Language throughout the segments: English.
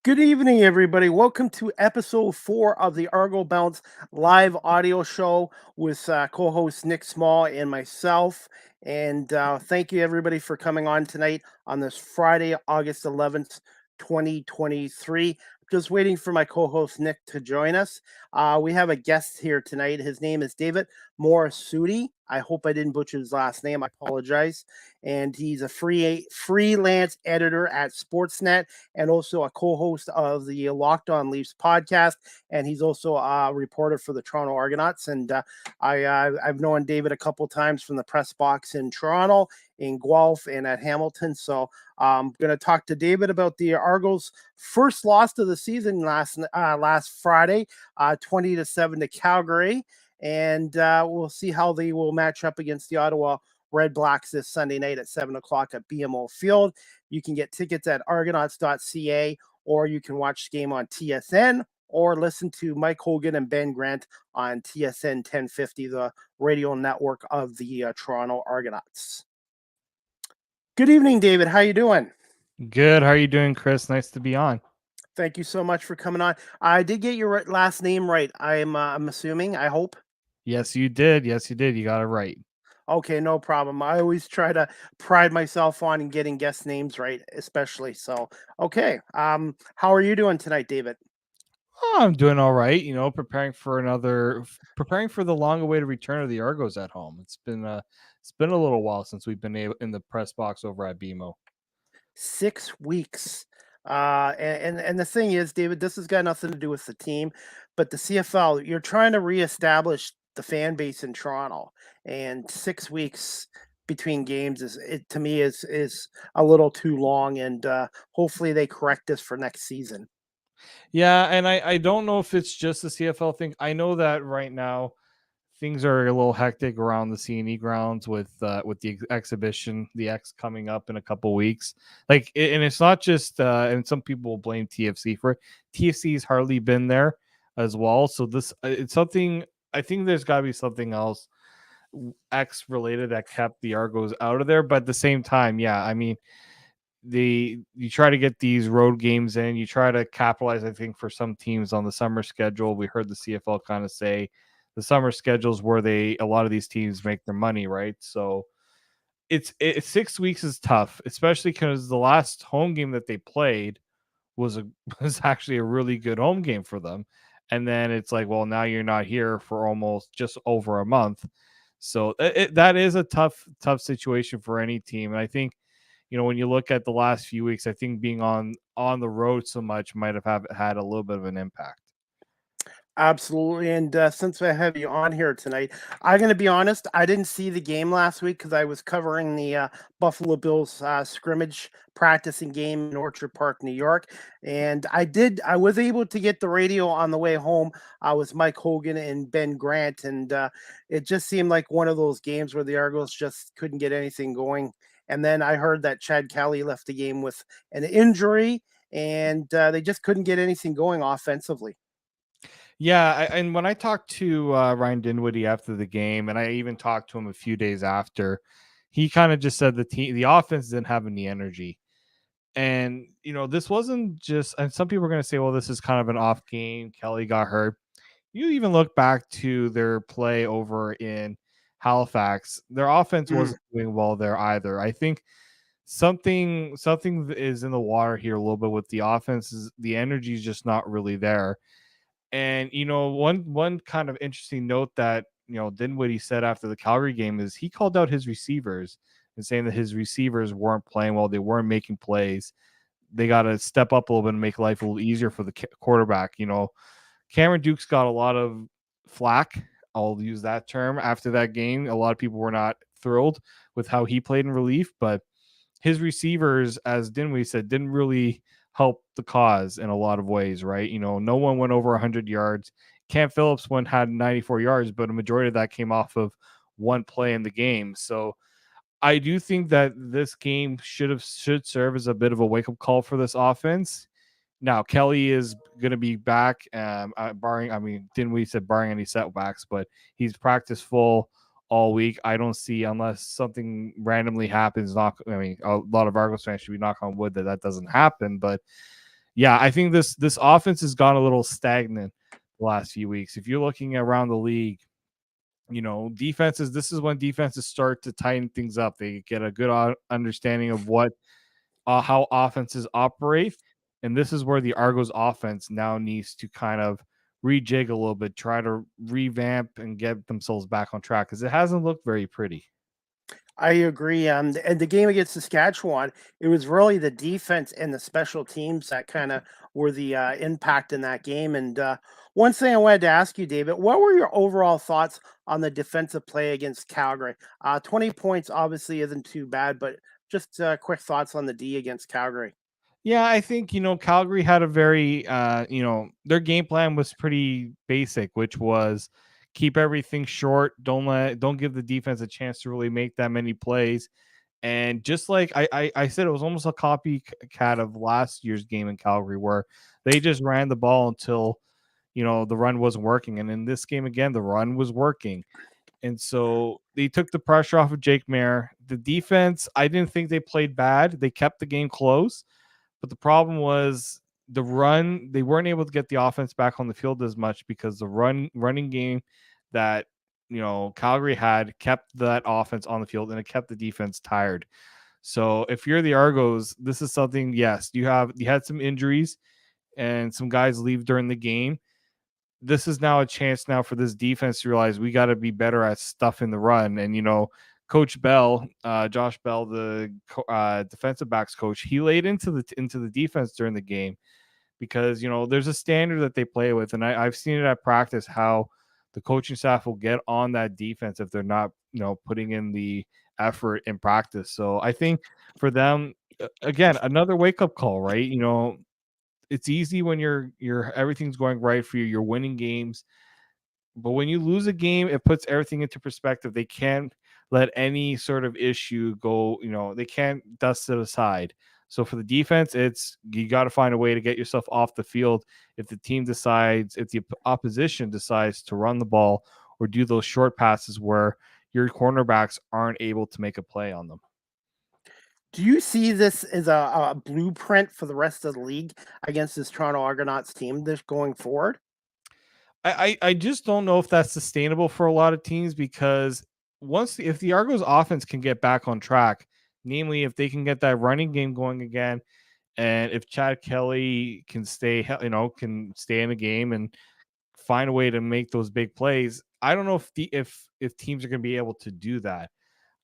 Good evening, everybody. Welcome to episode 4 of the Argo Bounce live audio show with co host Nick Small and myself. And thank you, everybody, for coming on tonight on this Friday, August 11th, 2023. Just waiting for my co host Nick to join us. We have a guest here tonight. His name is David Morasudi. I hope I didn't butcher his last name. I apologize. And he's a freelance editor at Sportsnet and also a co-host of the Locked On Leafs podcast, and he's also a reporter for the Toronto Argonauts. And I've known David a couple times from the press box in Toronto, in Guelph, and at Hamilton. So I'm going to talk to David about the Argos' first loss of the season last Friday, 20-7 to Calgary, and we'll see how they will match up against the Ottawa Red Blacks this Sunday night at 7 o'clock at BMO Field. You can get tickets at argonauts.ca, or you can watch the game on TSN, or listen to Mike Hogan and Ben Grant on TSN 1050, the radio network of the Toronto Argonauts. Good evening, David. How you doing? Good. How are you doing, Chris? Nice to be on. Thank you so much for coming on. I did get your last name right. I'm assuming. I hope. Yes, you did. Yes, you did. You got it right. Okay, no problem. I always try to pride myself on getting guest names right, especially. So, okay. How are you doing tonight, David? Oh, I'm doing all right. Preparing for the long-awaited return of the Argos at home. It's been a little while since we've been able in the press box over at BMO. 6 weeks. And the thing is, David, this has got nothing to do with the team, but the CFL. You're trying to reestablish the fan base in Toronto, and 6 weeks between games is it to me is a little too long. And hopefully they correct this for next season. Yeah, and I don't know if it's just the CFL thing. I know that right now things are a little hectic around the CNE grounds with the exhibition, the X coming up in a couple weeks. And it's not just and some people will blame TFC for it. TFC's hardly been there as well, so this it's something. I think there's got to be something else X related that kept the Argos out of there. But at the same time, yeah, I mean, you try to get these road games in. You try to capitalize, I think, for some teams on the summer schedule. We heard the CFL kind of say the summer schedules where a lot of these teams make their money, right? So it's 6 weeks is tough, especially because the last home game that they played was was actually a really good home game for them. And then it's like, well, now you're not here for almost just over a month. So that is a tough situation for any team. And I think, when you look at the last few weeks, I think being on the road so much might have had a little bit of an impact. Absolutely. And since I have you on here tonight, I'm going to be honest. I didn't see the game last week because I was covering the Buffalo Bills scrimmage practicing game in Orchard Park, New York. And I was able to get the radio on the way home. I was Mike Hogan and Ben Grant. And it just seemed like one of those games where the Argos just couldn't get anything going. And then I heard that Chad Kelly left the game with an injury, and they just couldn't get anything going offensively. Yeah, and when I talked to Ryan Dinwiddie after the game, and I even talked to him a few days after, he kind of just said the offense didn't have any energy. And this wasn't just. And some people are going to say, well, this is kind of an off game. Kelly got hurt. You even look back to their play over in Halifax. Their offense Mm. wasn't doing well there either. I think something is in the water here a little bit with the offense. The energy is just not really there. And one kind of interesting note that Dinwiddie said after the Calgary game is he called out his receivers and saying that his receivers weren't playing well, they weren't making plays. They got to step up a little bit and make life a little easier for the quarterback. Cameron Duke's got a lot of flack. I'll use that term after that game. A lot of people were not thrilled with how he played in relief, but his receivers, as Dinwiddie said, didn't really help the cause in a lot of ways, right? No one went over 100 yards. Cam Phillips had 94 yards, but a majority of that came off of one play in the game. So I do think that this game should serve as a bit of a wake up call for this offense. Now Kelly is going to be back, barring. I mean, Dinwiddie said barring any setbacks, but he's practiced full all week. I don't see, unless something randomly happens. A lot of Argos fans should be knocking on wood that doesn't happen. But Yeah, I think this offense has gone a little stagnant the last few weeks. If you're looking around the league, defenses, this is when defenses start to tighten things up. They get a good understanding of what how offenses operate, and this is where the Argos offense now needs to kind of rejig a little bit, try to revamp and get themselves back on track because it hasn't looked very pretty. I agree. And the game against Saskatchewan, it was really the defense and the special teams that kind of were the impact in that game. And one thing I wanted to ask you, David, what were your overall thoughts on the defensive play against Calgary? 20 points obviously isn't too bad, but just quick thoughts on the D against Calgary. Yeah, I think, Calgary had a very, their game plan was pretty basic, which was keep everything short. Don't give the defense a chance to really make that many plays. And just like I said, it was almost a copycat of last year's game in Calgary where they just ran the ball until, the run wasn't working. And in this game again, the run was working. And so they took the pressure off of Jake Mayer. The defense, I didn't think they played bad. They kept the game close, but the problem was the run. They weren't able to get the offense back on the field as much because the running game that Calgary had kept that offense on the field and it kept the defense tired. So if you're the Argos, this is something. Yes, you had some injuries and some guys leave during the game. This is now a chance now for this defense to realize we got to be better at stuffing the run. And Coach Bell, Josh Bell, the defensive backs coach, he laid into the defense during the game because there's a standard that they play with, and I've seen it at practice how the coaching staff will get on that defense if they're not putting in the effort in practice. So I think for them, again, another wake up call, right? It's easy when you're everything's going right for you, you're winning games. But when you lose a game, it puts everything into perspective. They can't let any sort of issue go, they can't dust it aside. So for the defense, it's you got to find a way to get yourself off the field if the opposition decides to run the ball or do those short passes where your cornerbacks aren't able to make a play on them. Do you see this as a blueprint for the rest of the league against this Toronto Argonauts team this going forward? I just don't know if that's sustainable for a lot of teams because if the Argos offense can get back on track, namely if they can get that running game going again, and if Chad Kelly can stay in the game and find a way to make those big plays, I don't know if teams are going to be able to do that,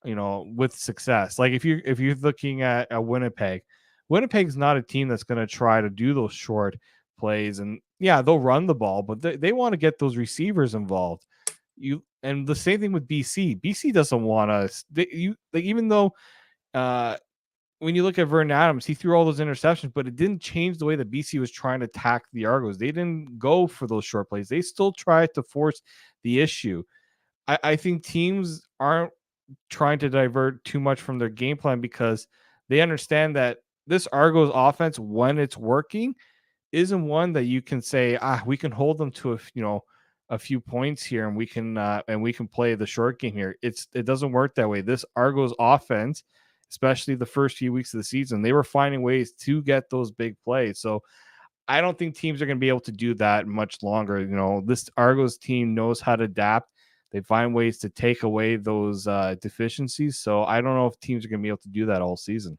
with success. Like if you're looking at Winnipeg's not a team that's going to try to do those short plays, and yeah, they'll run the ball, but they want to get those receivers involved. And the same thing with BC. BC doesn't want us. Even though when you look at Vernon Adams, he threw all those interceptions, but it didn't change the way that BC was trying to attack the Argos. They didn't go for those short plays. They still tried to force the issue. I think teams aren't trying to divert too much from their game plan because they understand that this Argos offense, when it's working, isn't one that you can say, we can hold them to a few points here and we can play the short game here. It doesn't work that way. This Argos offense, especially the first few weeks of the season, they were finding ways to get those big plays. So I don't think teams are going to be able to do that much longer. This Argos team knows how to adapt. They find ways to take away those deficiencies. So I don't know if teams are going to be able to do that all season.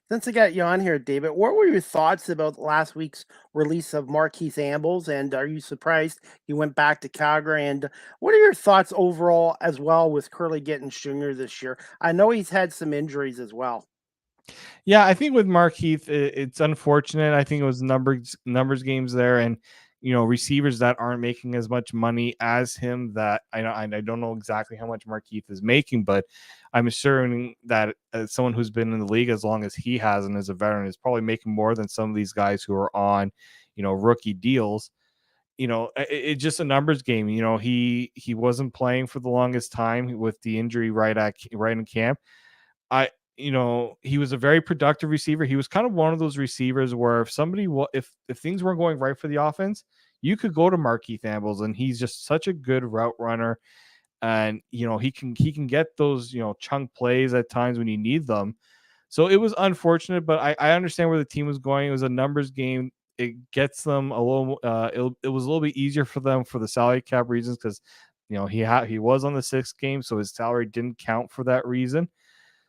Since I got you on here, David, what were your thoughts about last week's release of Markeith Ambles? And are you surprised he went back to Calgary? And what are your thoughts overall as well with Curly getting junior this year? I know he's had some injuries as well. Yeah, I think with Markeith, it's unfortunate. I think it was numbers games there, and receivers that aren't making as much money as him. That I don't know exactly how much Markeith is making, but I'm assuming that as someone who's been in the league as long as he has and is a veteran is probably making more than some of these guys who are on rookie deals. It's just a numbers game. He wasn't playing for the longest time with the injury right in camp. He was a very productive receiver. He was kind of one of those receivers where if things weren't going right for the offense, you could go to Markeith Ambles, and he's just such a good route runner. And he can get those chunk plays at times when you need them. So it was unfortunate, but I understand where the team was going. It was a numbers game. It gets them a little. It was a little bit easier for them for the salary cap reasons because he was on the sixth game, so his salary didn't count for that reason.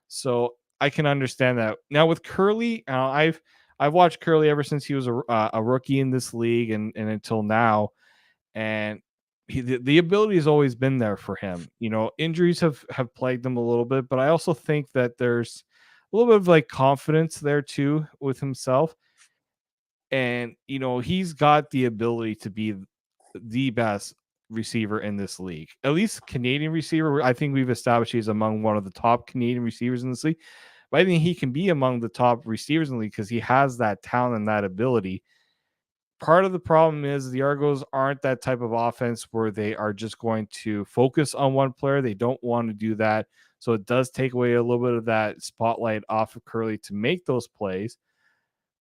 So I can understand that. Now with Curly, I've watched Curly ever since he was a rookie in this league and until now, and the ability has always been there for him. Injuries have plagued him a little bit, but I also think that there's a little bit of like confidence there too with himself, and he's got the ability to be the best receiver in this league, at least Canadian receiver. I think we've established he's among one of the top Canadian receivers in this league, but I think he can be among the top receivers in the league because he has that talent and that ability. Part of the problem is the Argos aren't that type of offense where they are just going to focus on one player. They don't want to do that. So it does take away a little bit of that spotlight off of Curly to make those plays.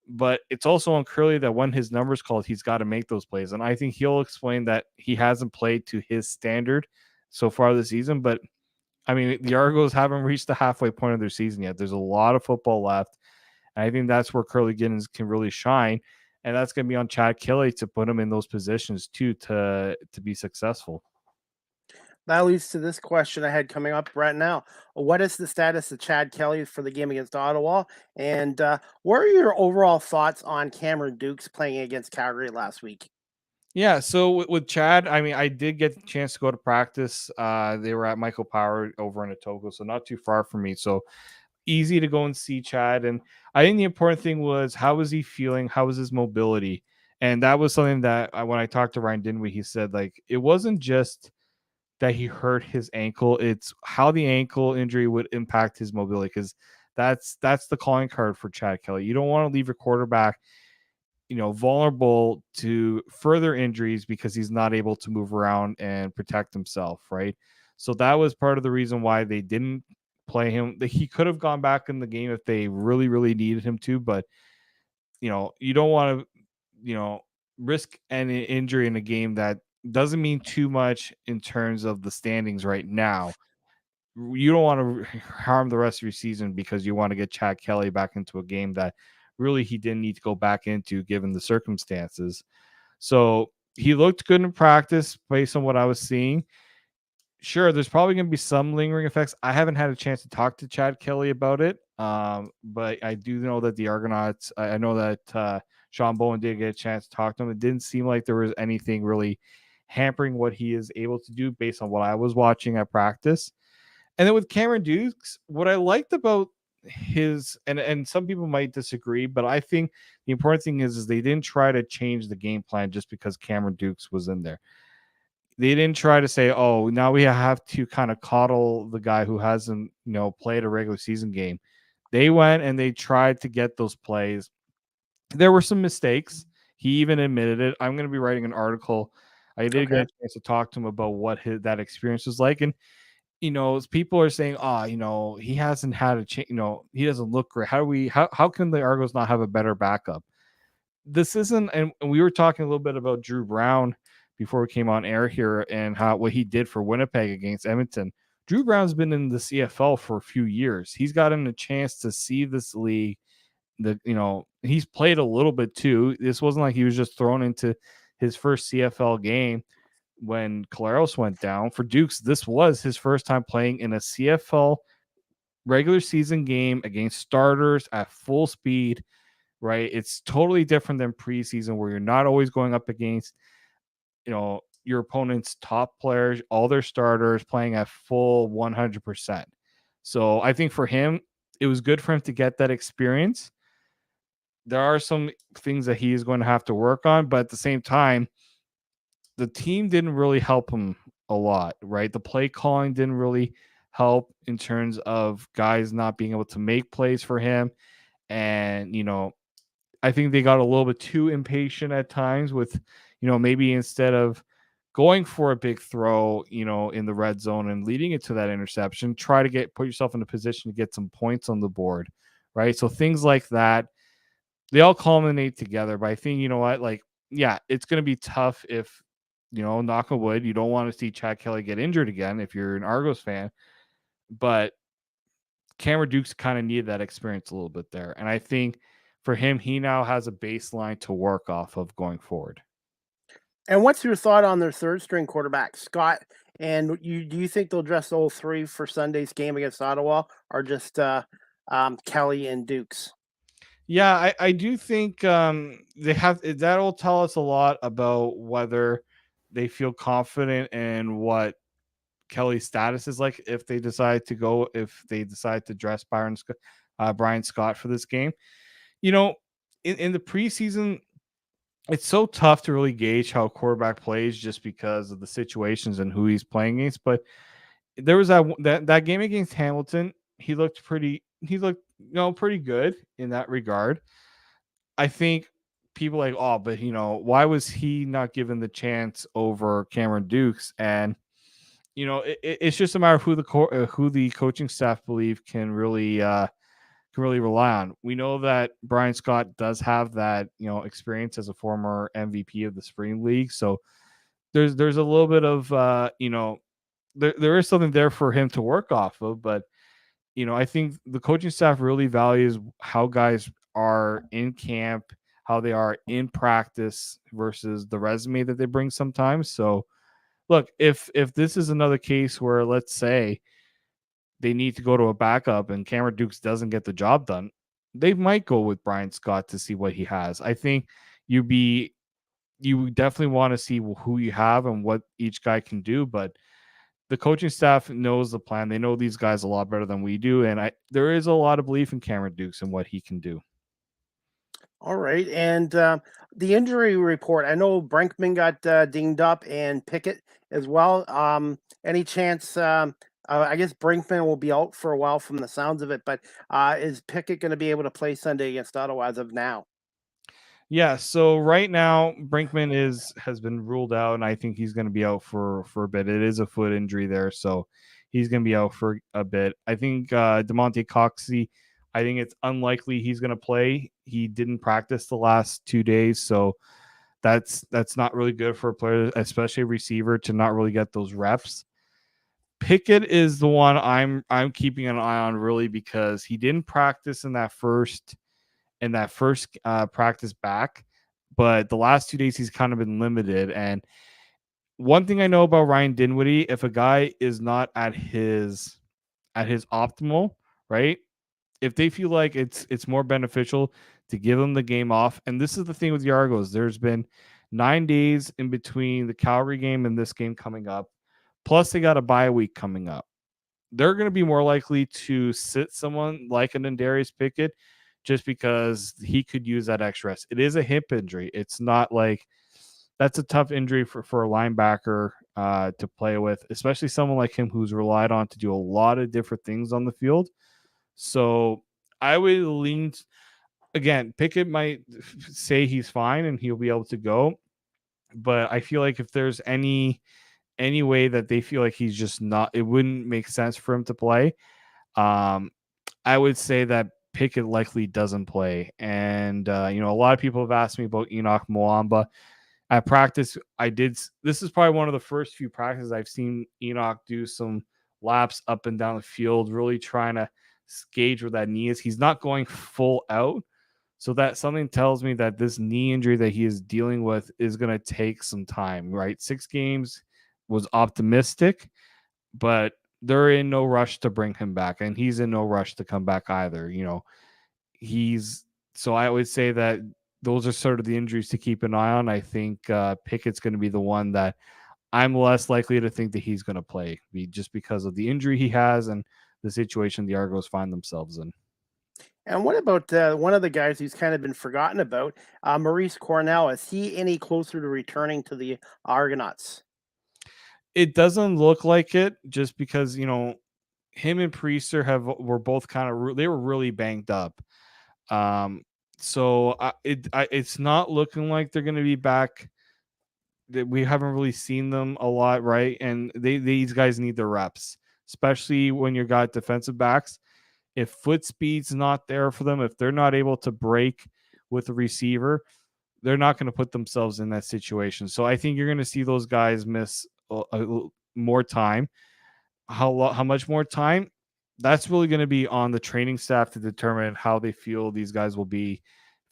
But it's also on Curly that when his number's called, he's got to make those plays. And I think he'll explain that he hasn't played to his standard so far this season. But I mean, the Argos haven't reached the halfway point of their season yet. There's a lot of football left. And I think that's where Curly Giddens can really shine. And that's going to be on Chad Kelly to put him in those positions too to be successful. That leads to this question I had coming up right now. What is the status of Chad Kelly for the game against Ottawa? And what are your overall thoughts on Cameron Dukes playing against Calgary last week? Yeah, so with Chad, I mean, I did get the chance to go to practice. They were at Michael Power over in Etogo, so not too far from me. So easy to go and see Chad. And I think the important thing was how was he feeling? How was his mobility? And that was something that when I talked to Ryan Dinwiddie, he said like it wasn't just that he hurt his ankle; it's how the ankle injury would impact his mobility because that's the calling card for Chad Kelly. You don't want to leave your quarterback vulnerable to further injuries because he's not able to move around and protect himself, right? So that was part of the reason why they didn't play him. He could have gone back in the game if they really, really needed him to, but you don't want to, risk any injury in a game that doesn't mean too much in terms of the standings right now. You don't want to harm the rest of your season because you want to get Chad Kelly back into a game that really he didn't need to go back into given the circumstances. So he looked good in practice based on what I was seeing. Sure, there's probably going to be some lingering effects. I haven't had a chance to talk to Chad Kelly about it, but I do know that the Argonauts. I know that Sean Bowen did get a chance to talk to him. It didn't seem like there was anything really hampering what he is able to do based on what I was watching at practice. And then with Cameron Dukes, what I liked about his and some people might disagree, but I think the important thing is they didn't try to change the game plan just because Cameron Dukes was in there. They didn't try to say, "Oh, now we have to kind of coddle the guy who hasn't, played a regular season game." They went and they tried to get those plays. There were some mistakes. He even admitted it. I'm going to be writing an article. I did get Okay. a chance to talk to him about what that experience was like, and people are saying, "Oh, he hasn't had a change. He doesn't look great. How can the Argos not have a better backup?" This isn't, and we were talking a little bit about Drew Brown before we came on air here and what he did for Winnipeg against Edmonton. Drew Brown's been in the CFL for a few years. He's gotten a chance to see this league. He's played a little bit too. This wasn't like he was just thrown into his first CFL game when Caleros went down. For Dukes, this was his first time playing in a CFL regular season game against starters at full speed, right? It's totally different than preseason where you're not always going up against, your opponent's top players, all their starters playing at full 100%. So I think for him, it was good for him to get that experience. There are some things that he is going to have to work on, but at the same time, the team didn't really help him a lot, right? The play calling didn't really help in terms of guys not being able to make plays for him. And, I think they got a little bit too impatient at times with, maybe instead of going for a big throw, in the red zone and leading it to that interception, try to put yourself in a position to get some points on the board, right? So things like that, they all culminate together. But I think, you know what, like, yeah, it's going to be tough if, knock on wood, you don't want to see Chad Kelly get injured again if you're an Argos fan. But Cameron Dukes kind of needed that experience a little bit there. And I think for him, he now has a baseline to work off of going forward. And what's your thought on their third string quarterback, Scott? And do you think they'll dress all three for Sunday's game against Ottawa, or just Kelly and Dukes? Yeah, I do think they have that'll tell us a lot about whether they feel confident in what Kelly's status is like if they decide to dress Brian Scott for this game. You know, in the preseason, it's so tough to really gauge how a quarterback plays just because of the situations and who he's playing against. But there was that game against Hamilton. He looked pretty good in that regard. I think people like, oh, but why was he not given the chance over Cameron Dukes? And it's just a matter of who the coaching staff believe can really rely on. We know that Brian Scott does have that experience as a former MVP of the Spring League, so there's a little bit of there is something there for him to work off of. But I think the coaching staff really values how guys are in camp, how they are in practice versus the resume that they bring sometimes. So look, if this is another case where, let's say, they need to go to a backup and Cameron Dukes doesn't get the job done, they might go with Brian Scott to see what he has. I think you definitely want to see who you have and what each guy can do, but the coaching staff knows the plan. They know these guys a lot better than we do, and there is a lot of belief in Cameron Dukes and what he can do. All right, and the injury report. I know Brinkman got dinged up, and Pickett as well. Any chance? I guess Brinkman will be out for a while from the sounds of it, but is Pickett going to be able to play Sunday against Ottawa as of now? Yeah, so right now Brinkman has been ruled out, and I think he's going to be out for a bit. It is a foot injury there, so he's going to be out for a bit. I think DeMonte Coxey, I think it's unlikely he's going to play. He didn't practice the last 2 days, so that's not really good for a player, especially a receiver, to not really get those reps. Pickett is the one I'm keeping an eye on, really, because he didn't practice in that first practice back, but the last 2 days he's kind of been limited. And one thing I know about Ryan Dinwiddie, if a guy is not at his optimal, right? If they feel like it's more beneficial to give him the game off, and this is the thing with the Argos, there's been 9 days in between the Calgary game and this game coming up, plus they got a bye week coming up. They're going to be more likely to sit someone like an Darius Pickett just because he could use that extra rest. It is a hip injury. It's not like that's a tough injury for a linebacker to play with, especially someone like him who's relied on to do a lot of different things on the field. So I would lean, again, Pickett might say he's fine and he'll be able to go. But I feel like if there's any way that they feel like he's just not, it wouldn't make sense for him to play. I would say that Pickett likely doesn't play. And, a lot of people have asked me about Enoch Mwamba. At practice, this is probably one of the first few practices I've seen Enoch do some laps up and down the field, really trying to gauge where that knee is. He's not going full out. So that something tells me that this knee injury that he is dealing with is going to take some time, right? 6 games was optimistic, but they're in no rush to bring him back, and he's in no rush to come back either. So I would say that those are sort of the injuries to keep an eye on. I think Pickett's going to be the one that I'm less likely to think that he's going to play, just because of the injury he has and the situation the Argos find themselves in. And what about one of the guys who's kind of been forgotten about, Maurice Cornell? Is he any closer to returning to the Argonauts? It doesn't look like it, just because him and Priester were both kind of they were really banged up. So it's not looking like they're going to be back. That we haven't really seen them a lot, right? And these guys need the reps, especially when you got defensive backs. If foot speed's not there for them, if they're not able to break with the receiver, they're not going to put themselves in that situation. So I think you're going to see those guys miss more time. How much more time? that's really going to be on the training staff to determine how they feel these guys will be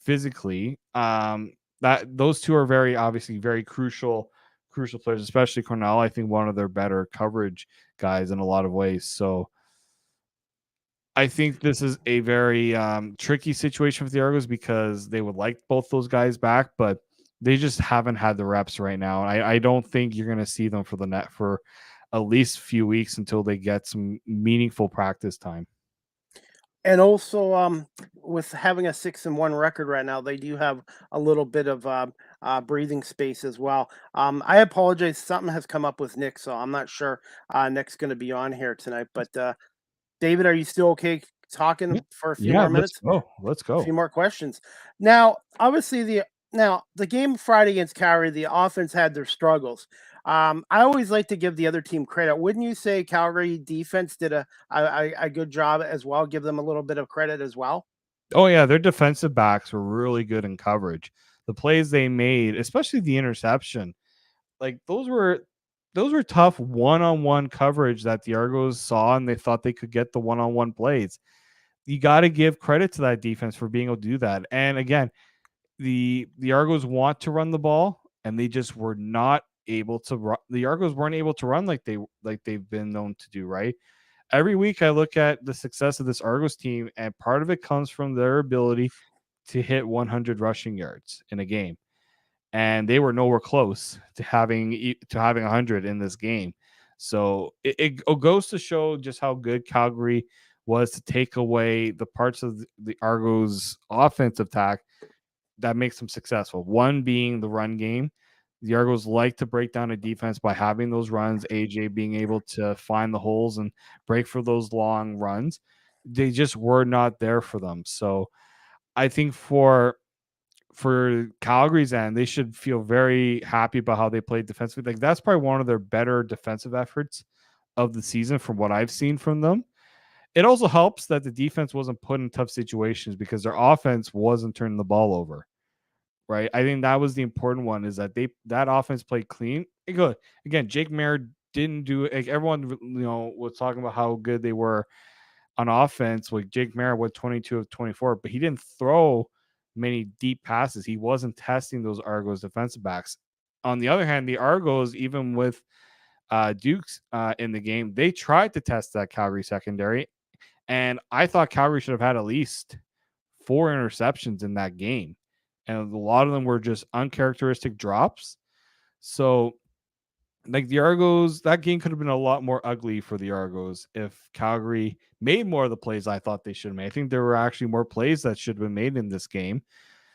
physically. That those two are very obviously very crucial players, especially Cornell. I think one of their better coverage guys in a lot of ways. So I think this is a very tricky situation for the Argos because they would like both those guys back, but they just haven't had the reps right now. I don't think you're going to see them for the net for at least a few weeks until they get some meaningful practice time. And also, with having a 6-1 record right now, they do have a little bit of breathing space as well. I apologize. Something has come up with Nick, so I'm not sure Nick's going to be on here tonight. But David, are you still okay Yeah, talking for a few yeah. more Let's minutes? go. Let's A few go. more questions. Now, obviously, the game Friday against Calgary, the offense had their struggles. I always like to give the other team credit. Wouldn't you say Calgary defense did a good job as well? Give them a little bit of credit as well. Oh yeah, their defensive backs were really good in coverage. The plays they made, especially the interception, like those were tough one-on-one coverage that the Argos saw, and they thought they could get the one-on-one plays. You got to give credit to that defense for being able to do that. And again, the Argos want to run the ball, and they just were not able to run. The Argos weren't able to run like they've been known to do. Right. Every week, I look at the success of this Argos team, and part of it comes from their ability to hit 100 rushing yards in a game, and they were nowhere close to having 100 in this game. So it goes to show just how good Calgary was to take away the parts of the Argos offensive attack that makes them successful. One being the run game. The Argos like to break down a defense by having those runs, AJ being able to find the holes and break for those long runs. They just were not there for them. So I think for Calgary's end, they should feel very happy about how they played defensively. Like that's probably one of their better defensive efforts of the season from what I've seen from them. It also helps that the defense wasn't put in tough situations because their offense wasn't turning the ball over. Right. I think that was the important one is that that offense played clean. Good. Again, Jake Mayer didn't do like everyone was talking about how good they were on offense. Like Jake Mayer went 22 of 24, but he didn't throw many deep passes. He wasn't testing those Argos defensive backs. On the other hand, the Argos, even with Dukes in the game, they tried to test that Calgary secondary. And I thought Calgary should have had at least 4 interceptions in that game. And a lot of them were just uncharacteristic drops. So, like the Argos, that game could have been a lot more ugly for the Argos if Calgary made more of the plays I thought they should have made. I think there were actually more plays that should have been made in this game.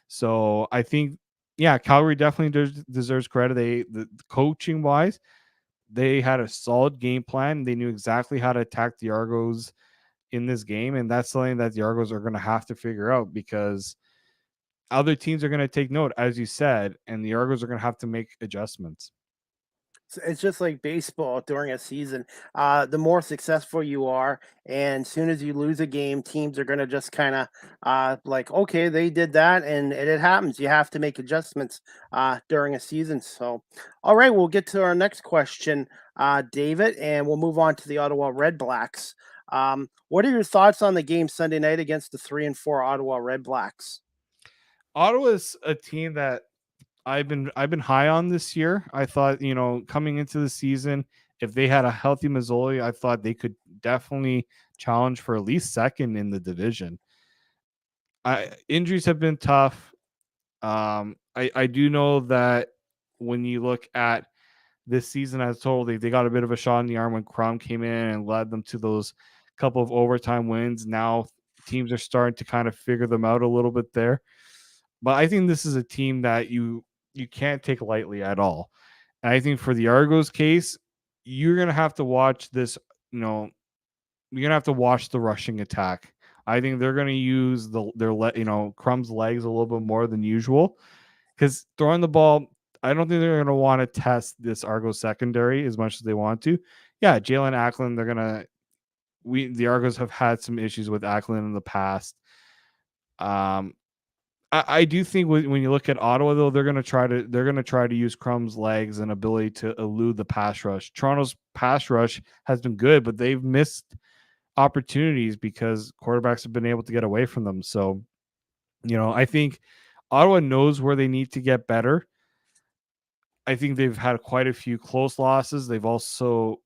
So I think, yeah, Calgary definitely deserves credit. The coaching wise, they had a solid game plan. They knew exactly how to attack the Argos in this game, and that's something that the Argos are going to have to figure out because other teams are going to take note, as you said, and the Argos are going to have to make adjustments. It's just like baseball during a season. The more successful you are, and as soon as you lose a game, teams are going to just kind of like, okay, they did that, and it happens. You have to make adjustments during a season. So, all right, we'll get to our next question, David, and we'll move on to the Ottawa Red Blacks. What are your thoughts on the game Sunday night against the 3-4 Ottawa Red Blacks? Ottawa's a team that I've been high on this year. I thought, coming into the season, if they had a healthy Mazzoli, I thought they could definitely challenge for at least second in the division. Injuries have been tough. I do know that when you look at this season as total, they got a bit of a shot in the arm when Crum came in and led them to those couple of overtime wins. Now teams are starting to kind of figure them out a little bit there. But I think this is a team that you can't take lightly at all. And I think for the Argos case, you're gonna have to watch this. You know, you're gonna have to watch the rushing attack. I think they're gonna use Crumb's legs a little bit more than usual because throwing the ball. I don't think they're gonna want to test this Argos secondary as much as they want to. Yeah, Jalen Acklin. The Argos have had some issues with Acklin in the past. Um, I do think when you look at Ottawa, though, they're gonna try to use Crumb's legs and ability to elude the pass rush. Toronto's pass rush has been good, but they've missed opportunities because quarterbacks have been able to get away from them. So, I think Ottawa knows where they need to get better. I think they've had quite a few close losses. They've also,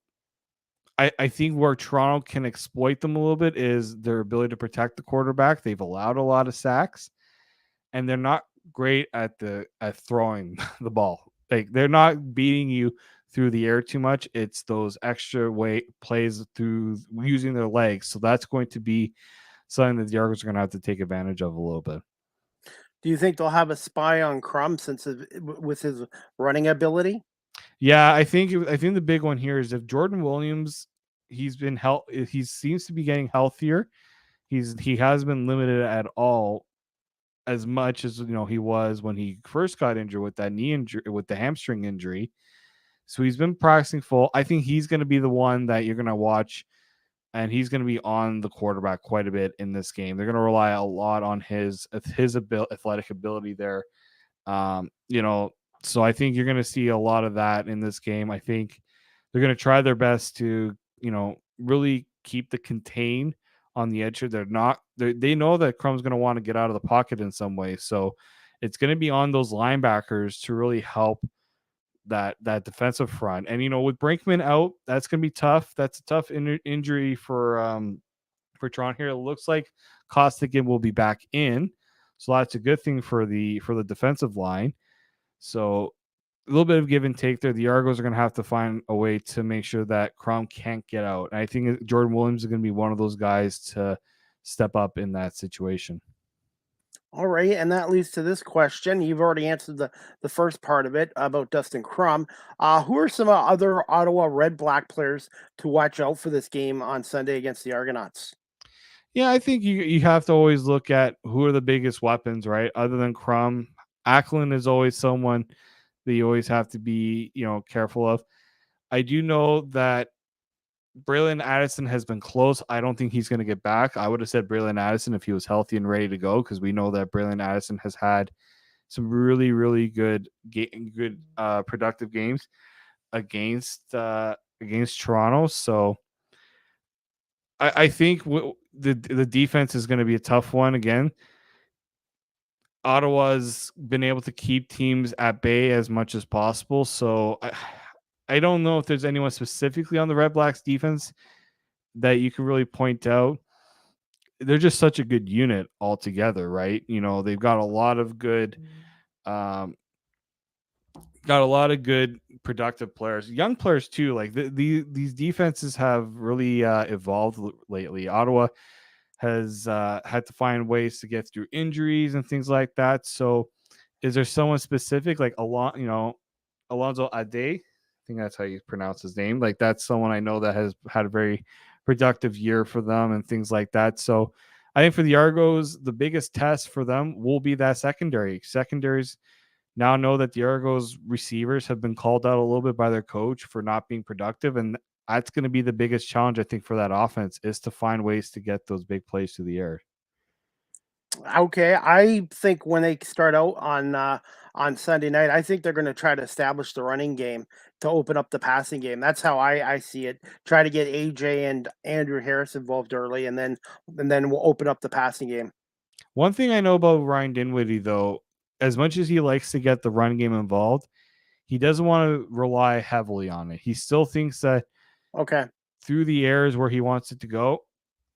I think where Toronto can exploit them a little bit is their ability to protect the quarterback. They've allowed a lot of sacks, and they're not great at throwing the ball. Like they're not beating you through the air too much. It's those extra weight plays through using their legs. So that's going to be something that the Argos are going to have to take advantage of a little bit. Do you think they'll have a spy on Crum with his running ability? Yeah, I think the big one here is if Jordan Williams, he seems to be getting healthier. He has been limited at all as much as he was when he first got injured with that knee injury with the hamstring injury. So he's been practicing full. I think he's going to be the one that you're going to watch, and he's going to be on the quarterback quite a bit in this game. They're going to rely a lot on his athletic ability there. Um, you know, so I think you're going to see a lot of that in this game. I think they're going to try their best to, really keep the contain on the edge. They know that Crum's going to want to get out of the pocket in some way. So it's going to be on those linebackers to really help that defensive front. And with Brinkman out, that's going to be tough. That's a tough injury for Toronto here. It looks like Costigan will be back in, so that's a good thing for the defensive line. So a little bit of give and take there. The Argos are going to have to find a way to make sure that Crum can't get out. And I think Jordan Williams is going to be one of those guys to step up in that situation. All right, and that leads to this question. You've already answered the first part of it about Dustin Crum. Who are some other Ottawa Red Black players to watch out for this game on Sunday against the Argonauts? Yeah, I think you have to always look at who are the biggest weapons, right? Other than Crum, Ackland is always someone that you always have to be, careful of. I do know that Braylon Addison has been close. I don't think he's going to get back. I would have said Braylon Addison if he was healthy and ready to go, because we know that Braylon Addison has had some really, really good, productive games against Toronto. So I think the defense is going to be a tough one again. Ottawa's been able to keep teams at bay as much as possible. So I don't know if there's anyone specifically on the Red Blacks defense that you can really point out. They're just such a good unit altogether, right? They've got a lot of good, productive players, young players too. Like these defenses have really evolved lately. Ottawa has had to find ways to get through injuries and things like that. So, is there someone specific like Alonzo Ade? I think that's how you pronounce his name. Like that's someone I know that has had a very productive year for them and things like that. So I think for the Argos, the biggest test for them will be that secondary. Secondaries now know that the Argos receivers have been called out a little bit by their coach for not being productive. And that's going to be the biggest challenge, I think, for that offense is to find ways to get those big plays through the air. Okay, I think when they start out on Sunday night, I think they're going to try to establish the running game to open up the passing game. That's how I see it. Try to get AJ and Andrew Harris involved early, and then we'll open up the passing game. One thing I know about Ryan Dinwiddie, though, as much as he likes to get the run game involved, he doesn't want to rely heavily on it. He still thinks that Okay. through the air is where he wants it to go.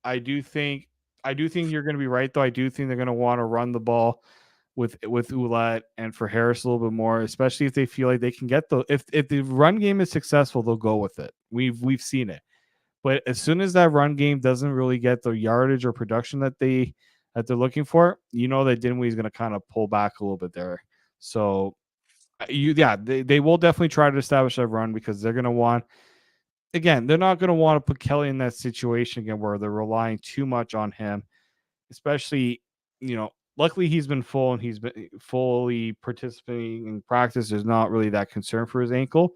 I do think you're going to be right, though. I do think they're going to want to run the ball with Ouellette and for Harris a little bit more, especially if they feel like they can get the if the run game is successful, they'll go with it. We've seen it. But as soon as that run game doesn't really get the yardage or production that they're looking for, that Dinwiddie's going to kind of pull back a little bit there. So they will definitely try to establish that run because they're going to want. Again, they're not going to want to put Kelly in that situation again where they're relying too much on him, especially, luckily he's been full and he's been fully participating in practice. There's not really that concern for his ankle.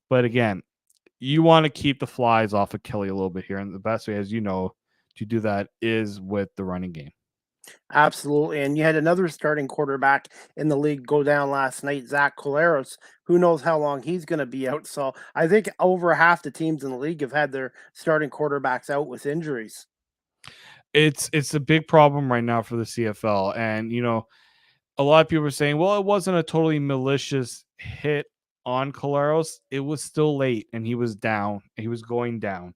But again, you want to keep the flies off of Kelly a little bit here. And the best way, as you know, to do that is with the running game. Absolutely. And you had another starting quarterback in the league go down last night, Zach Collaros. Who knows how long he's going to be out? So I think over half the teams in the league have had their starting quarterbacks out with injuries. It's a big problem right now for the CFL, and a lot of people are saying, well, it wasn't a totally malicious hit on Caleros. It was still late, and he was down. He was going down.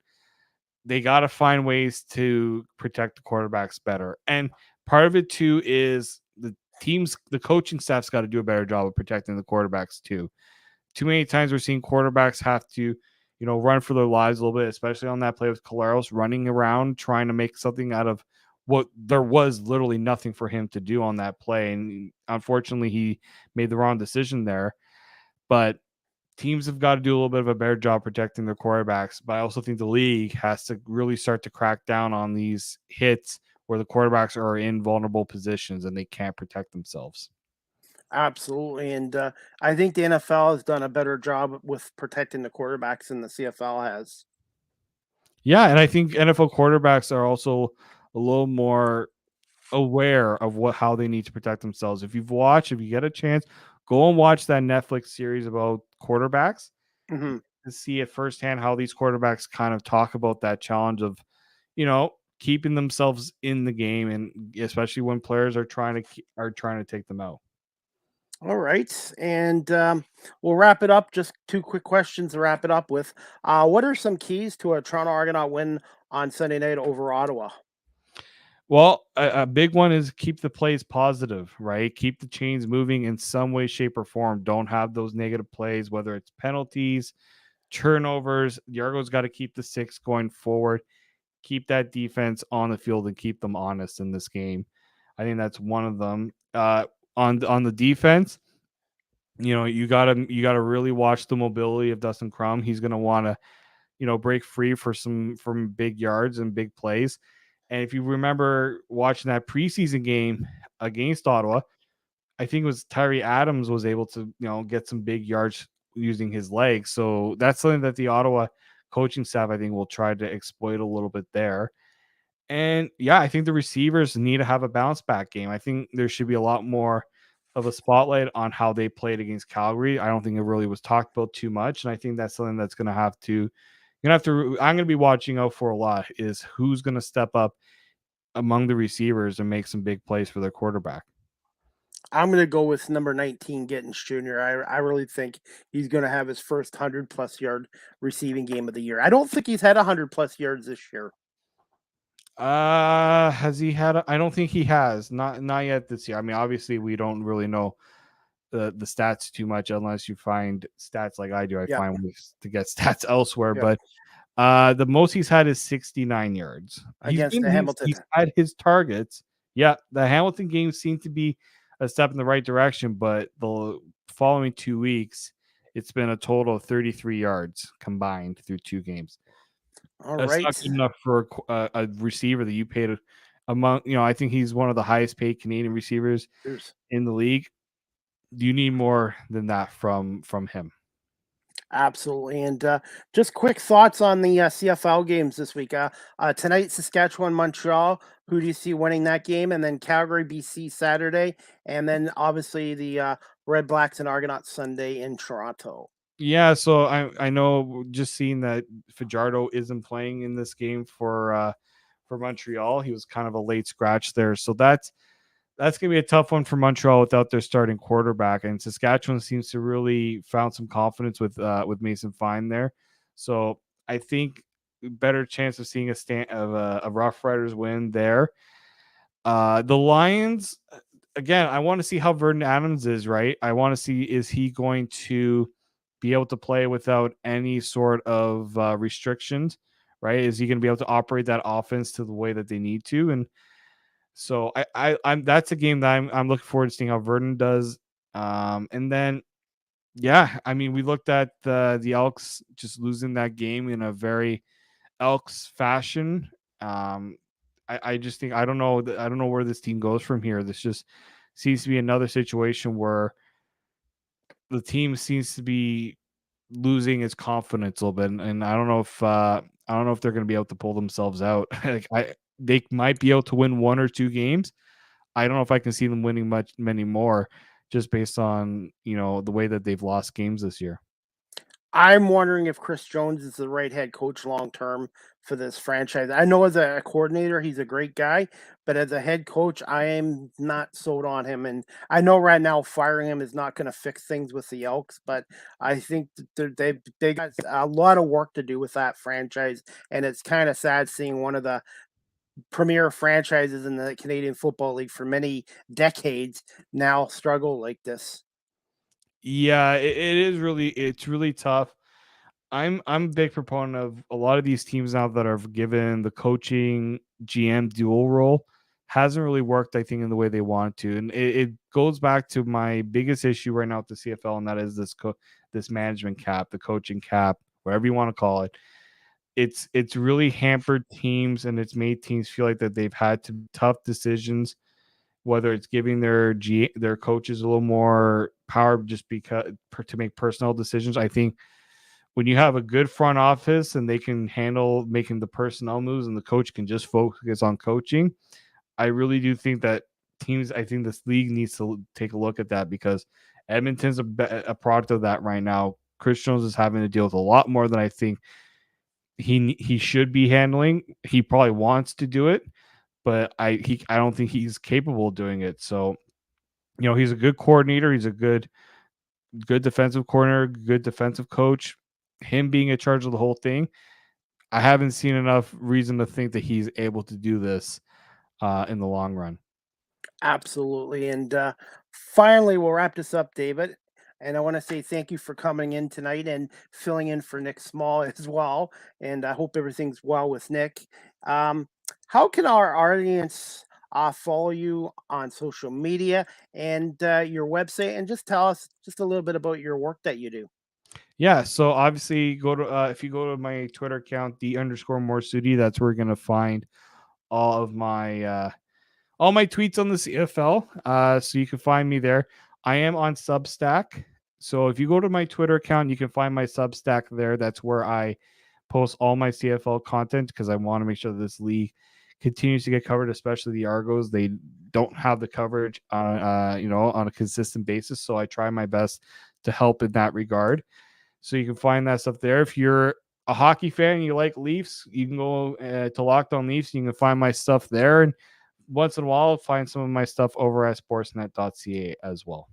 They got to find ways to protect the quarterbacks better. And part of it too is the coaching staff's got to do a better job of protecting the quarterbacks too. Too many times we're seeing quarterbacks have to, run for their lives a little bit, especially on that play with Caleros running around trying to make something out of what there was literally nothing for him to do on that play. And unfortunately, he made the wrong decision there. But teams have got to do a little bit of a better job protecting their quarterbacks. But I also think the league has to really start to crack down on these hits where the quarterbacks are in vulnerable positions and they can't protect themselves. Absolutely. And I think the NFL has done a better job with protecting the quarterbacks than the CFL has. Yeah, and I think NFL quarterbacks are also a little more aware of how they need to protect themselves. If you get a chance, go and watch that Netflix series about quarterbacks Hmm. to see it firsthand how these quarterbacks kind of talk about that challenge of, keeping themselves in the game, and especially when players are trying to take them out. All right. And we'll wrap it up. Just two quick questions to wrap it up with. What are some keys to a Toronto Argonaut win on Sunday night over Ottawa? Well, a big one is keep the plays positive, right? Keep the chains moving in some way, shape, or form. Don't have those negative plays, whether it's penalties, turnovers. The Argos got to keep the six going forward. Keep that defense on the field and keep them honest in this game. I think that's one of them. On the defense, you gotta really watch the mobility of Dustin Crum. He's gonna want to break free for some from big yards and big plays. And if you remember watching that preseason game against Ottawa, I think it was Tyree Adams was able to get some big yards using his legs. So that's something that the Ottawa coaching staff I think will try to exploit a little bit there. And yeah, I think the receivers need to have a bounce back game. I think there should be a lot more of a spotlight on how they played against Calgary. I don't think it really was talked about too much, and I think that's something that's going to have to I'm going to be watching out for a lot is who's going to step up among the receivers and make some big plays for their quarterback. I'm going to go with number 19, Gittins Jr. I really think he's going to have his first 100+ yard receiving game of the year. I don't think he's had 100+ yards this year. Has he had I don't think he has. Not yet this year. I mean, obviously we don't really know the stats too much unless you find stats like I do. I Yeah. find ways to get stats elsewhere, Yeah. but the most he's had is 69 yards. Against the Hamilton. He's had his targets. Yeah, the Hamilton game seemed to be a step in the right direction, but the following 2 weeks, it's been a total of 33 yards combined through 2 games. All That's right. not good enough for a receiver that you paid I think he's one of the highest paid Canadian receivers in the league. You need more than that from him. Absolutely. And just quick thoughts on the CFL games this week. Tonight, Saskatchewan, Montreal. Who do you see winning that game? And then Calgary, BC Saturday. And then obviously the Red Blacks and Argonauts Sunday in Toronto. Yeah, so I know just seeing that Fajardo isn't playing in this game for Montreal. He was kind of a late scratch there. So that's gonna be a tough one for Montreal without their starting quarterback. And Saskatchewan seems to really found some confidence with Mason Fine there. So I think better chance of seeing a Rough Riders win there. The Lions, again, I want to see how Vernon Adams is, right? I want to see is he going to be able to play without any sort of restrictions, right? Is he going to be able to operate that offense to the way that they need to? And so I'm that's a game that I'm looking forward to seeing how Vernon does. And then yeah, I mean we looked at the Elks just losing that game in a very Elks fashion. I just think I don't know where this team goes from here. This just seems to be another situation where the team seems to be losing its confidence a little bit, and I don't know if they're going to be able to pull themselves out. They might be able to win 1 or 2 games, I don't know if I can see them winning many more just based on, the way that they've lost games this year. I'm wondering if Chris Jones is the right head coach long term for this franchise. I know as a coordinator, he's a great guy, but as a head coach, I am not sold on him. And I know right now firing him is not going to fix things with the Elks, but I think that they got a lot of work to do with that franchise, and it's kind of sad seeing one of the premier franchises in the Canadian Football League for many decades now struggle like this. Yeah, it's really tough. I'm a big proponent of a lot of these teams now that are given the coaching GM dual role hasn't really worked, I think, in the way they want to. And it goes back to my biggest issue right now with the CFL, and that is this management cap, the coaching cap, whatever you want to call it. It's really hampered teams, and it's made teams feel like that they've had to tough decisions, whether it's giving their coaches a little more power just because to make personal decisions. I think when you have a good front office and they can handle making the personnel moves and the coach can just focus on coaching, I really do think that I think this league needs to take a look at that, because Edmonton's a product of that right now. Chris Jones is having to deal with a lot more than I think he should be handling. He probably wants to do it, but I don't think he's capable of doing it. So, he's a good coordinator. He's a good defensive coordinator, good defensive coach. Him being in charge of the whole thing, I haven't seen enough reason to think that he's able to do this in the long run. Absolutely. And finally, we'll wrap this up, David. And I want to say thank you for coming in tonight and filling in for Nick Small as well. And I hope everything's well with Nick. Um, how can our audience follow you on social media and your website, and just tell us just a little bit about your work that you do? Yeah, so obviously go to if you go to my Twitter account, _Morsudi, that's where you're gonna find all of my tweets on the CFL. So you can find me there. I am on Substack. So if you go to my Twitter account, you can find my Substack there. That's where I post all my CFL content, because I want to make sure that this league continues to get covered, especially the Argos. They don't have the coverage on a consistent basis. So I try my best to help in that regard. So you can find that stuff there. If you're a hockey fan and you like Leafs, you can go to Locked On Leafs. You can find my stuff there. And once in a while, I'll find some of my stuff over at sportsnet.ca as well.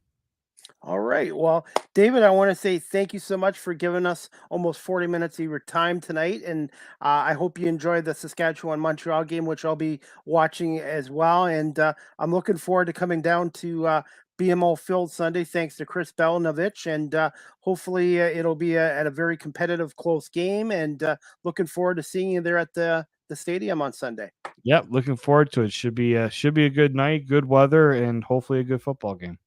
All right. Well, David, I want to say thank you so much for giving us almost 40 minutes of your time tonight. And I hope you enjoyed the Saskatchewan Montreal game, which I'll be watching as well. And I'm looking forward to coming down to BMO Field Sunday, thanks to Chris Belnovich. And hopefully it'll be at a very competitive, close game. And looking forward to seeing you there at the stadium on Sunday. Yep, looking forward to it. Should be a good night, good weather, and hopefully a good football game.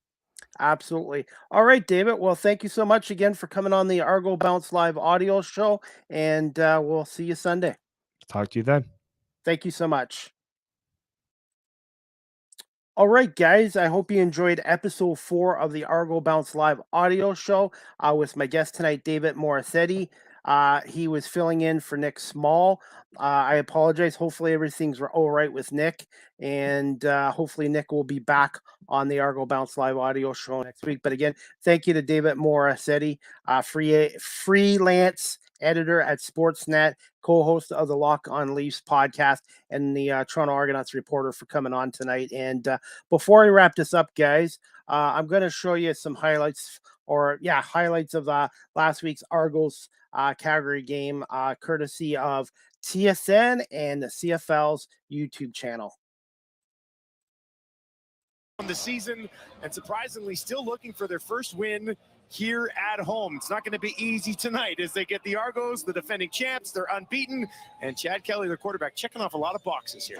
Absolutely. All right, David. Well, thank you so much again for coming on the Argo Bounce Live audio show, and we'll see you Sunday. Talk to you then. Thank you so much. All right, guys. I hope you enjoyed episode 4 of the Argo Bounce Live audio show with my guest tonight, David Morissetti. He was filling in for Nick Small. I apologize. Hopefully, everything's all right with Nick, and hopefully, Nick will be back on the Argo Bounce Live audio show next week. But again, thank you to David Morissetti, freelance editor at Sportsnet, co-host of the Lock On Leafs podcast, and the Toronto Argonauts reporter, for coming on tonight. And before I wrap this up, guys, I'm going to show you some highlights of last week's Argos Calgary game, courtesy of TSN and the CFL's YouTube channel. On the season, and surprisingly still looking for their first win here at home. It's not going to be easy tonight as they get the Argos, the defending champs. They're unbeaten, and Chad Kelly, their quarterback, checking off a lot of boxes here.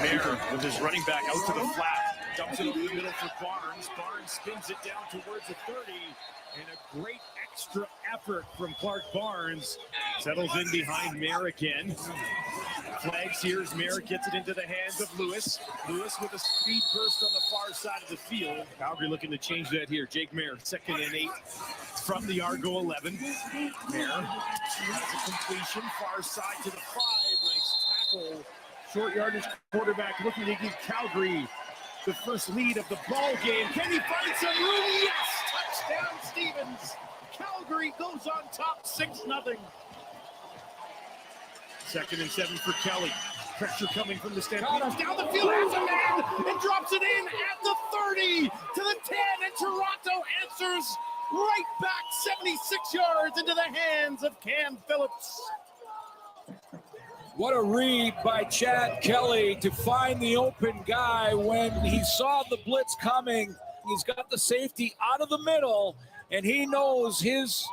Mayer with his running back out to the flat, dumps it over the middle for Barnes. Barnes spins it down towards the 30, and a great extra effort from Clark Barnes. Settles in behind Mayer again. Flags here as Mayer gets it into the hands of Lewis. Lewis with a speed burst on the far side of the field. Calgary looking to change that here. Jake Mayer, 2nd and 8 from the Argo 11. Mayer has a completion, far side to the 5. Nice tackle. Short yardage quarterback looking to give Calgary the first lead of the ball game. Can he find some room? Yes! Touchdown, Stevens. Calgary goes on top 6-0. 2nd and 7 for Kelly. Pressure coming from the Stampeders. Down the field, has a man, and drops it in at the 30 to the 10, and Toronto answers right back 76 yards into the hands of Cam Phillips. What a read by Chad Kelly to find the open guy when he saw the blitz coming. He's got the safety out of the middle, and he knows his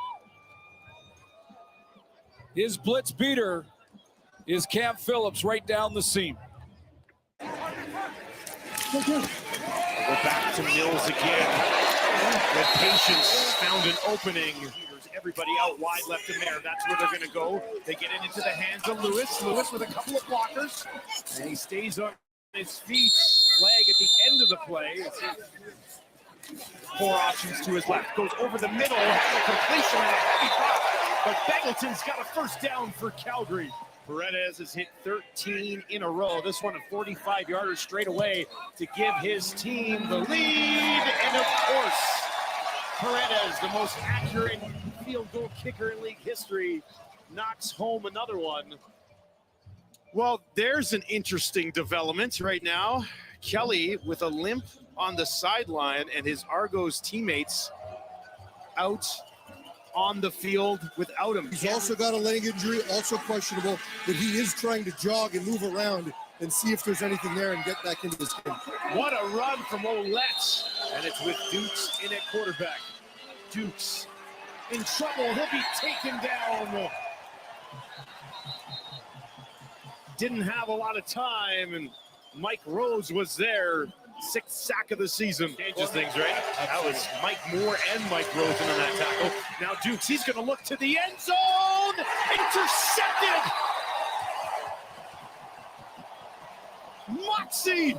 blitz beater is Cam Phillips right down the seam. Go back to Mills again. With patience, found an opening. Everybody out wide left him there. That's where they're going to go. They get it into the hands of Lewis. Lewis with a couple of blockers. And he stays on his feet. Flag at the end of the play. 4 options to his left. Goes over the middle. Has a completion and a heavy drop. But Beggleton's got a first down for Calgary. Paredes has hit 13 in a row. This one a 45-yarder straight away to give his team the lead. And of course, Paredes, the most accurate field goal kicker in league history, knocks home another one. Well, there's an interesting development right now. Kelly with a limp on the sideline and his Argos teammates out on the field without him. He's also got a leg injury, also questionable, but he is trying to jog and move around and see if there's anything there and get back into this game. What a run from Ouellette, and it's with Dukes in at quarterback. Dukes in trouble, he'll be taken down. Didn't have a lot of time, and Mike Rose was there. 6th sack of the season. Changes things, right? That was Mike Moore and Mike Rosen on that tackle. Now Dukes, he's going to look to the end zone. Intercepted. Moxie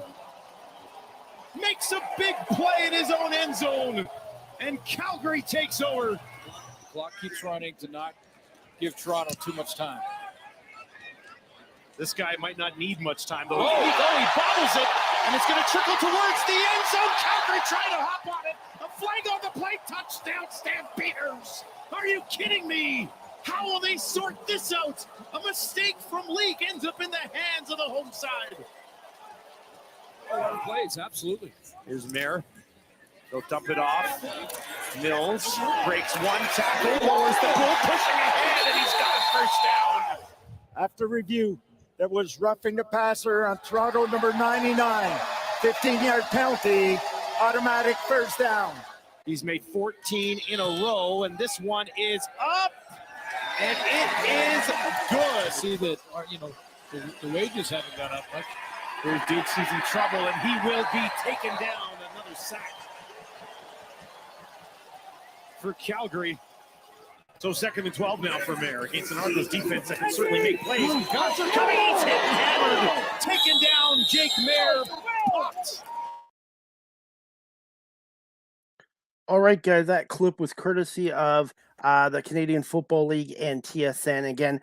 makes a big play in his own end zone, and Calgary takes over. The clock keeps running to not give Toronto too much time. This guy might not need much time, though. He bobbles it, and it's going to trickle towards the end zone. Calgary trying to hop on it. A flag on the play. Touchdown, Stampeders. Are you kidding me? How will they sort this out? A mistake from Leak ends up in the hands of the home side. Plays, absolutely. Here's Mayer. They'll dump it off. Mills breaks one tackle, lowers the bull, pushing ahead, and he's got a first down. After review, that was roughing the passer on Toronto number 99. 15-yard penalty, automatic first down. He's made 14 in a row, and this one is up, and it is good. See that, the wages haven't gone up much. Here's Dukes, he's in trouble, and he will be taken down. Another sack for Calgary. So 2nd and 12 now for Mayer against an Argos defense that can certainly make plays. Concert coming, he's hit and hammered. Taken down, Jake Mayer. Blocked. All right, guys, that clip was courtesy of the Canadian Football League and TSN. Again,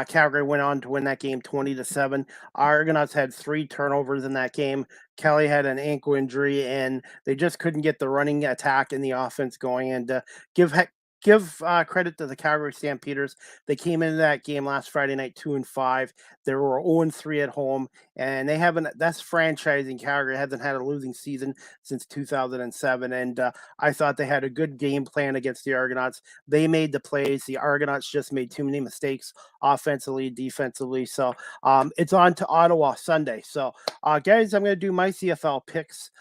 Calgary went on to win that game 20-7. Argonauts had 3 turnovers in that game. Kelly had an ankle injury, and they just couldn't get the running attack and the offense going. And give credit to the Calgary Stampeders. They came into that game last Friday night 2-5. They were 0-3 at home, and they haven't. That's franchising. Calgary hasn't had a losing season since 2007. And I thought they had a good game plan against the Argonauts. They made the plays. The Argonauts just made too many mistakes offensively, defensively. So it's on to Ottawa Sunday. So guys, I'm going to do my CFL picks.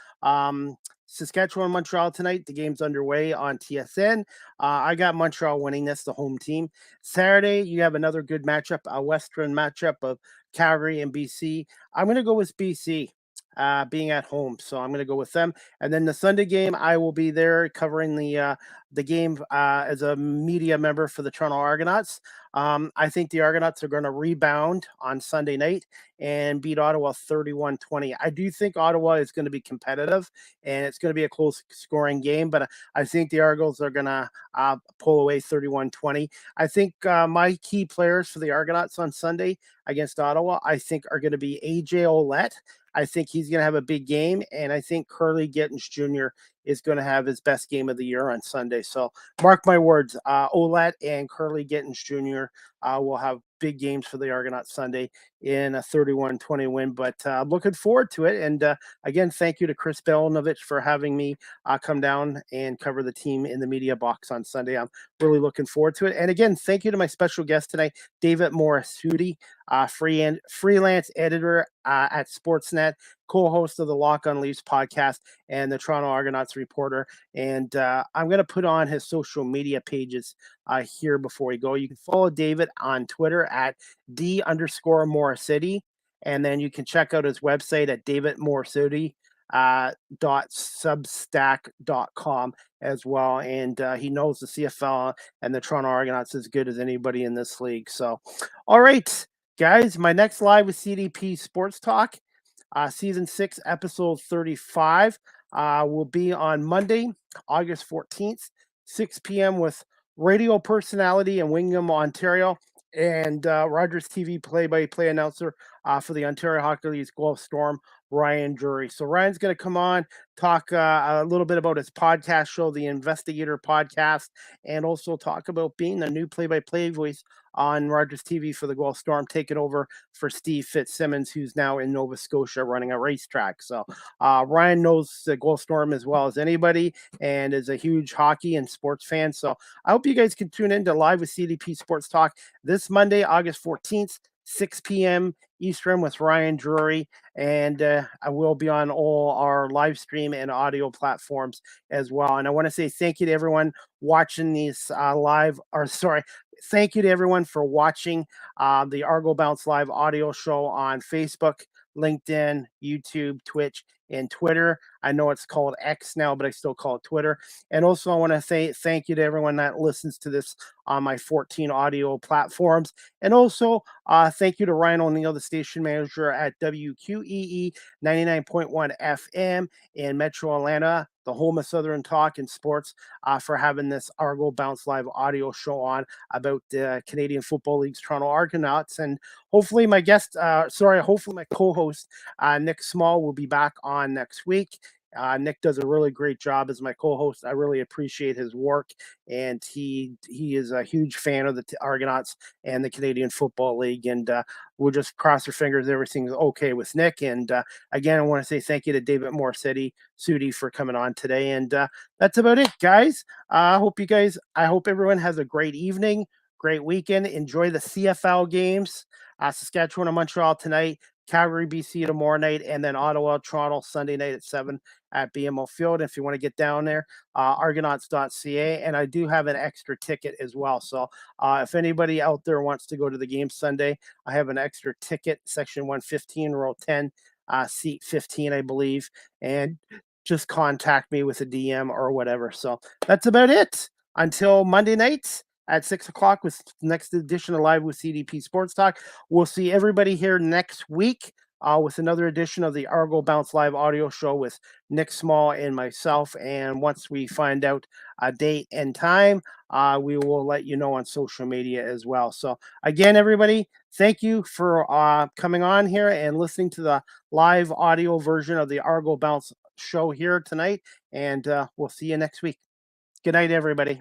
Saskatchewan, Montreal tonight. The game's underway on TSN. I got Montreal winning this, the home team. Saturday, you have another good matchup, a Western matchup of Calgary and BC. I'm going to go with BC being at home, so I'm going to go with them. And then the Sunday game, I will be there covering the game as a media member for the Toronto Argonauts. I think the Argonauts are going to rebound on Sunday night and beat Ottawa 31-20. I do think Ottawa is going to be competitive, and it's going to be a close scoring game, but I think the Argos are going to pull away 31-20. I think my key players for the Argonauts on Sunday against Ottawa, I think, are going to be AJ Ouellette. I think he's going to have a big game, and I think Curly Gittens Jr. is going to have his best game of the year on Sunday. So mark my words, Olet and Curly Gittens Jr. Will have big games for the Argonauts Sunday in a 31-20 win. But looking forward to it. And again, thank you to Chris Belinovich for having me come down and cover the team in the media box on Sunday. I'm really looking forward to it. And again, thank you to my special guest tonight, David Morris-Hootie, freelance editor at Sportsnet, co-host of the Lock on Leafs podcast, and the Toronto Argonauts reporter. And I'm going to put on his social media pages here before we go. You can follow David on Twitter at D_Morissity. And then you can check out his website at davidmorissity.substack.com as well. And he knows the CFL and the Toronto Argonauts as good as anybody in this league. So, all right, guys, my next live with CDP Sports Talk, season 6, episode 35, will be on Monday, August 14th, 6 p.m. with radio personality in Wingham, Ontario, and Rogers TV play-by-play announcer for the Ontario Hockey League's Guelph Storm, Ryan Drury. So Ryan's going to come on, talk a little bit about his podcast show, the Investigator Podcast, and also talk about being the new play-by-play voice on Rogers TV for the Guelph Storm, taking over for Steve Fitzsimmons, who's now in Nova Scotia running a racetrack. So Ryan knows the Guelph Storm as well as anybody and is a huge hockey and sports fan. So I hope you guys can tune in to Live with CDP Sports Talk this Monday, August 14th, 6 p.m. Eastern with Ryan Drury. And I will be on all our live stream and audio platforms as well. And I want to say thank you to everyone watching these thank you to everyone for watching the Argo Bounce live audio show on Facebook, LinkedIn, YouTube, Twitch, and Twitter. I know it's called X now, but I still call it Twitter. And also I want to say thank you to everyone that listens to this on my 14 audio platforms. And also thank you to Ryan O'Neill, the station manager at WQEE 99.1 FM in Metro Atlanta, the home of Southern Talk and Sports, for having this Argo Bounce live audio show on about the Canadian Football League's Toronto Argonauts. And hopefully my co-host, Nick Small, will be back on next week. Nick does a really great job as my co-host. I really appreciate his work, and he is a huge fan of the Argonauts and the Canadian Football League. And we'll just cross our fingers everything's okay with Nick. And again, I want to say thank you to David Morissity for coming on today. And that's about it, guys. I hope everyone has a great evening, great weekend. Enjoy the CFL games. Saskatchewan and Montreal tonight, Calgary, BC tomorrow night, and then Ottawa, Toronto Sunday night at 7 at BMO Field. If you want to get down there, argonauts.ca. And I do have an extra ticket as well. So if anybody out there wants to go to the game Sunday, I have an extra ticket, section 115, row 10, seat 15, I believe. And just contact me with a DM or whatever. So that's about it. Until Monday night at 6 o'clock with the next edition of Live with CDP Sports Talk. We'll see everybody here next week with another edition of the Argo Bounce live audio show with Nick Small and myself. And once we find out a date and time, we will let you know on social media as well. So again, everybody, thank you for coming on here and listening to the live audio version of the Argo Bounce show here tonight. And we'll see you next week. Good night, everybody.